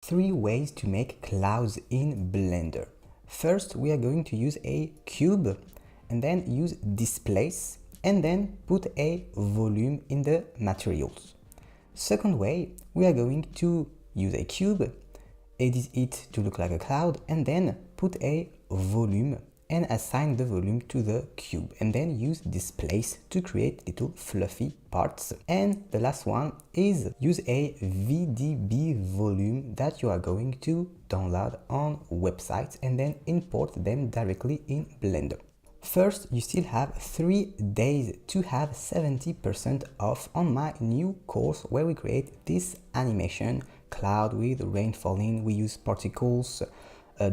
Three ways to make clouds in Blender. First, we are going to use a cube and then use displace and then put a volume in the materials. Second way, we are going to use a cube, edit it to look like a cloud and then put a volume and assign the volume to the cube and then use displace to create little fluffy parts. And the last one is use a VDB volume that you are going to download on websites and then import them directly in Blender. First, you still have 3 days to have 70% off on my new course where we create this animation cloud with rain falling. We use particles,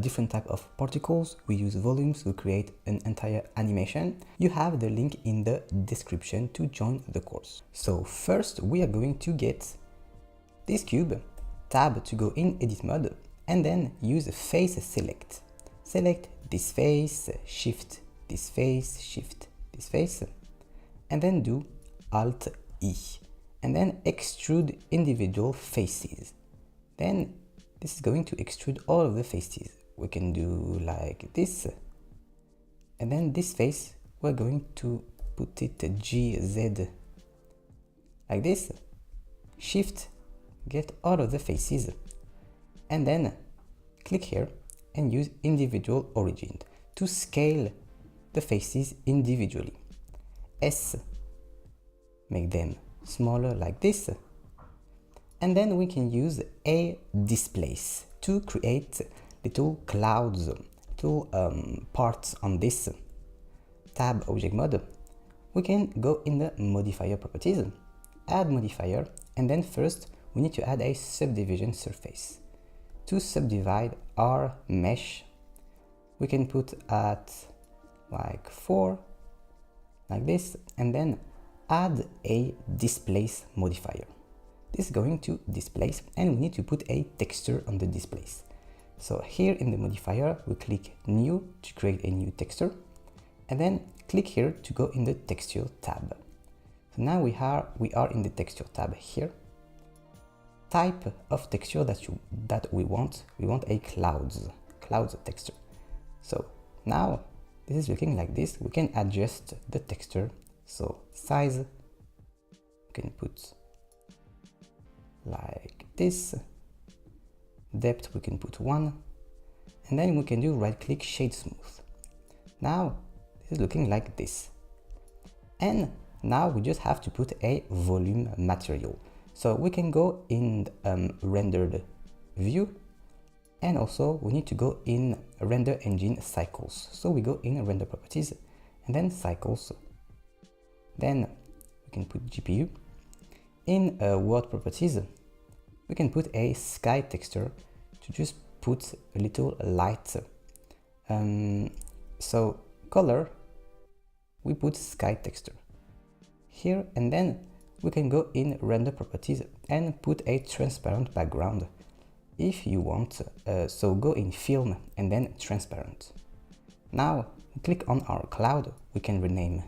different type of particles, we use volumes to create an entire animation. You have the link in the description to join the course. So first we are going to get this cube, tab to go in edit mode, and then use face select. Select this face, shift this face, shift this face, and then do Alt E, and then extrude individual faces. Then this is going to extrude all of the faces. We can do like this, and then this face we're going to put it GZ like this. Shift, get all of the faces, and then click here and use individual origin to scale the faces individually. S, make them smaller like this, and then we can use a displace to create little clouds, little parts on this. Tab object mode, we can go in the modifier properties, add modifier, and then first we need to add a subdivision surface. To subdivide our mesh, we can put at like 4, like this, and then add a displace modifier. This is going to displace, and we need to put a texture on the displace. So here in the modifier, we click new to create a new texture, and then click here to go in the texture tab. So now we are in the texture tab here. Type of texture that we want a clouds texture. So now this is looking like this. We can adjust the texture. So size, we can put like this. Depth we can put 1, and then we can do right click shade smooth. Now this is looking like this, and now we just have to put a volume material. So we can go in rendered view, and also we need to go in render engine cycles. So we go in render properties and then cycles, then we can put GPU. In world properties we can put a sky texture to just put a little light. So color, we put sky texture here, and then we can go in render properties and put a transparent background if you want. So go in film and then transparent. Now click on our cloud. We can rename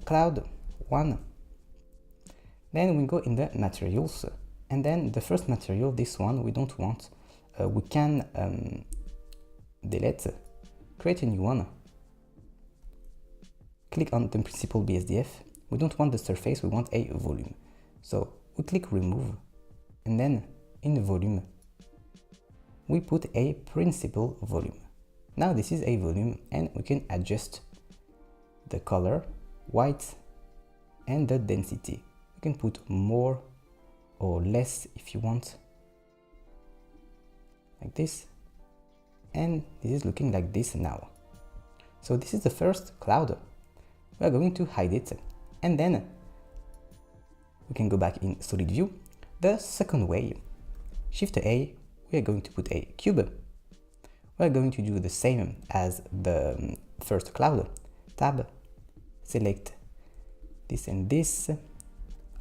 cloud 1. Then we go in the materials, and then the first material, this one we don't want, we can delete, create a new one, click on the principal BSDF. We don't want the surface, we want a volume. So we click remove, and then in the volume we put a principal volume. Now this is a volume, and we can adjust the color, white, and the density. You can put more or less if you want, like this, and this is looking like this now. So this is the first cloud. We are going to hide it, and then we can go back in solid view. The second way, shift A, we are going to put a cube. We are going to do the same as the first cloud. Tab, select this and this,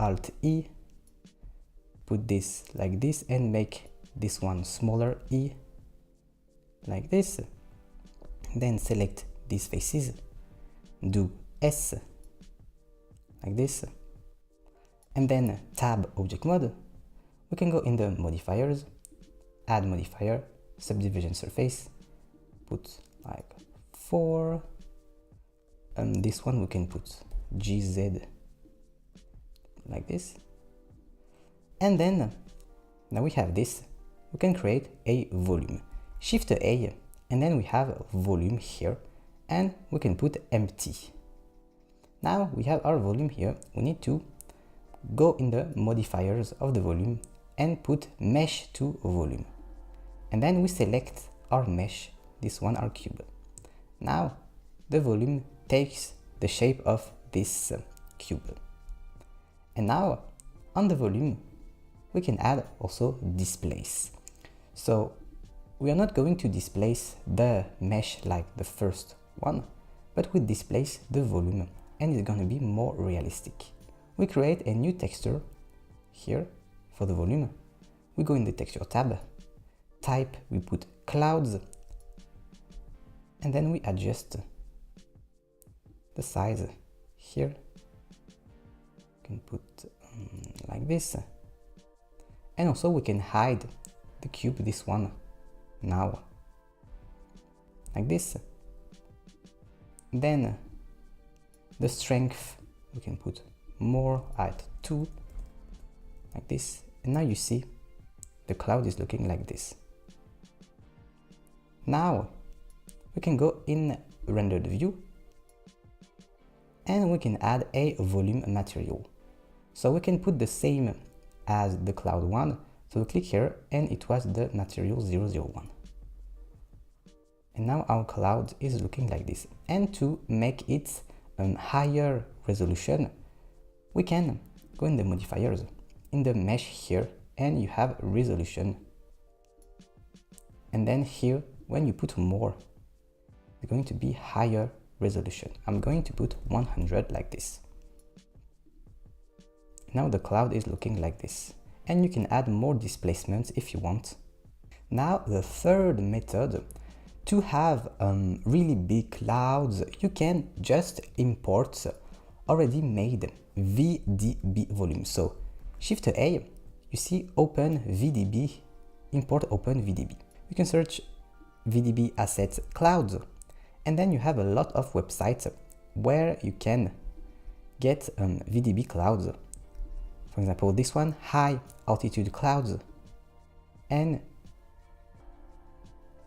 Alt E, put this like this, and make this one smaller, E, like this. Then select these faces, do S, like this, and then tab object mode. we can go in the modifiers, add modifier, subdivision surface, put like 4, and this one we can put GZ like this, and then now we have this, we can create a volume, Shift A, and then we have a volume here, and we can put empty. Now we have our volume here, we need to go in the modifiers of the volume and put mesh to volume, and then we select our mesh, this one, our cube. Now the volume takes the shape of this cube, and now on the volume we can add also displace. So we are not going to displace the mesh like the first one, but we displace the volume, and it's going to be more realistic. We create a new texture here for the volume. We go in the texture tab, type, we put clouds, and then we adjust the size here. We can put like this, and also we can hide the cube, this one, now like this. Then the strength we can put more at 2 like this, and now you see the cloud is looking like this. Now we can go in rendered view and we can add a volume material, so we can put the same as the cloud one. So we click here and it was the material 001, and now our cloud is looking like this. And to make it higher resolution, we can go in the modifiers, in the mesh here, and you have resolution, and then here when you put more, it's going to be higher resolution. I'm going to put 100 like this. Now the cloud is looking like this, and you can add more displacements if you want. Now the third method, to have really big clouds, you can just import already made VDB volume. So Shift A, you see open VDB, import open VDB. You can search VDB assets clouds, and then you have a lot of websites where you can get VDB clouds. For example, this one, high altitude clouds, and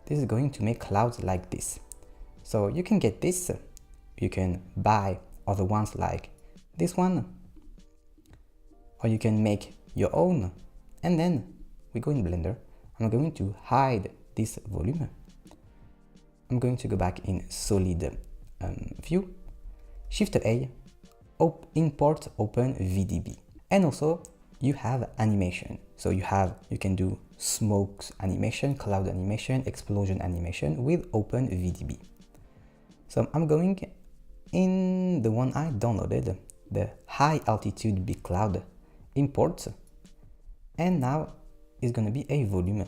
this is going to make clouds like this. So you can get this, you can buy other ones like this one, or you can make your own. And then we go in Blender. I'm going to hide this volume. I'm going to go back in solid view, Shift A, import open VDB. And also you have animation. So you can do smoke animation, cloud animation, explosion animation with open VDB. So I'm going in the one I downloaded, the high altitude big cloud, import, and now it's going to be a volume,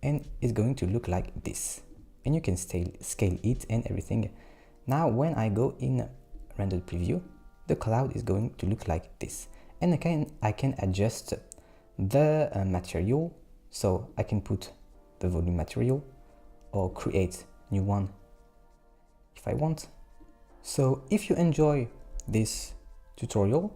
and it's going to look like this, and you can scale it and everything. Now when I go in rendered preview, the cloud is going to look like this, and I can adjust the material, so I can put the volume material or create new one if I want. So if you enjoy this tutorial,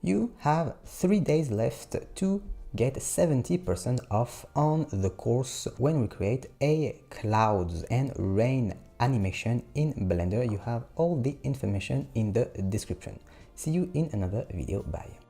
you have 3 days left to get 70% off on the course when we create a clouds and rain animation in Blender. You have all the information in the description. See you in another video. Bye.